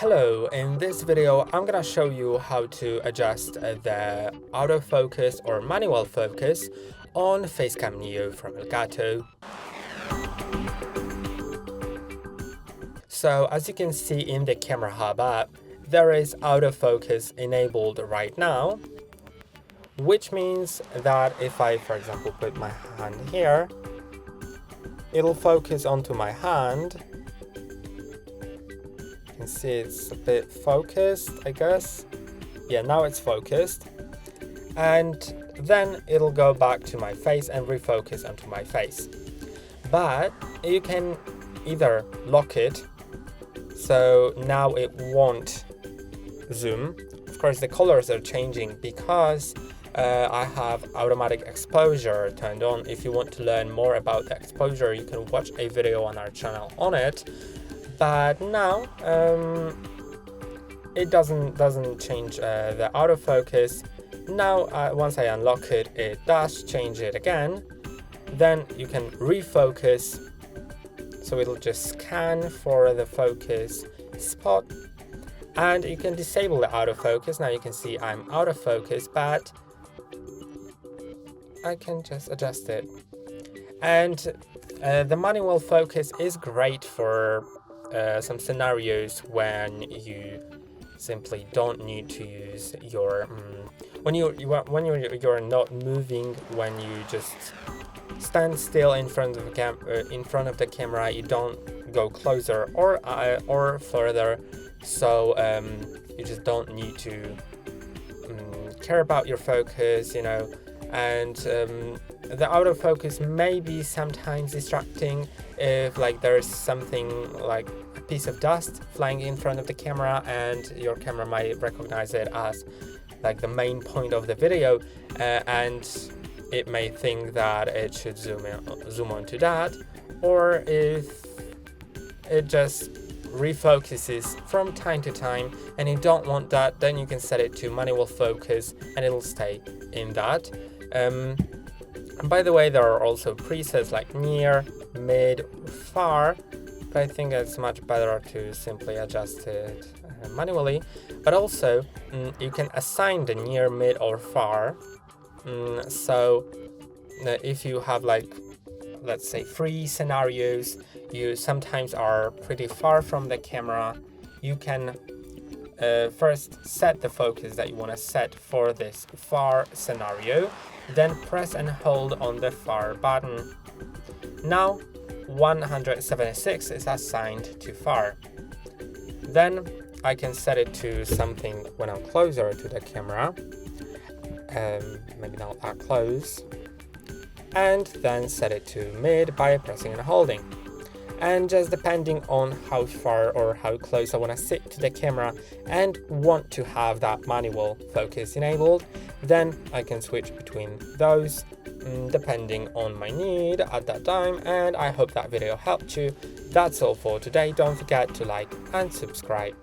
Hello, in this video I'm gonna show you how to adjust the autofocus or manual focus on Facecam Neo from ELGATO. So as you can see in the Camera Hub app, there is autofocus enabled right now, which means that if I, for example, put my hand here, it'll focus onto my hand. You can see it's a bit focused, I guess. Yeah, now it's focused. And then it'll go back to my face and refocus onto my face. But you can either lock it, so now it won't zoom. Of course, the colors are changing because I have automatic exposure turned on. If you want to learn more about the exposure, you can watch a video on our channel on it. But now it doesn't change the autofocus. Now once I unlock it, it does change it again. Then you can refocus, so it'll just scan for the focus spot, and you can disable the autofocus. Now you can see I'm out of focus, but I can just adjust it. And the manual focus is great for some scenarios when you simply don't need to use your when you're not moving, when you just stand still in front of the camera, you don't go closer or further, so you just don't need to care about your focus, you know. And the autofocus may be sometimes distracting if there's something like a piece of dust flying in front of the camera, and your camera might recognize it as the main point of the video, and it may think that it should zoom onto that, or if it just refocuses from time to time and you don't want that, then you can set it to manual focus and it'll stay in that. And by the way, there are also presets like near, mid, far, but I think it's much better to simply adjust it manually. But also you can assign the near, mid, or far. So if you have let's say 3 scenarios, you sometimes are pretty far from the camera, you can first set the focus that you want to set for this far scenario, then press and hold on the far button. Now 176 is assigned to far. Then I can set it to something when I'm closer to the camera, maybe not that close, and then set it to mid by pressing and holding. And just depending on how far or how close I want to sit to the camera and want to have that manual focus enabled, then I can switch between those depending on my need at that time. And I hope that video helped you. That's all for today. Don't forget to like and subscribe.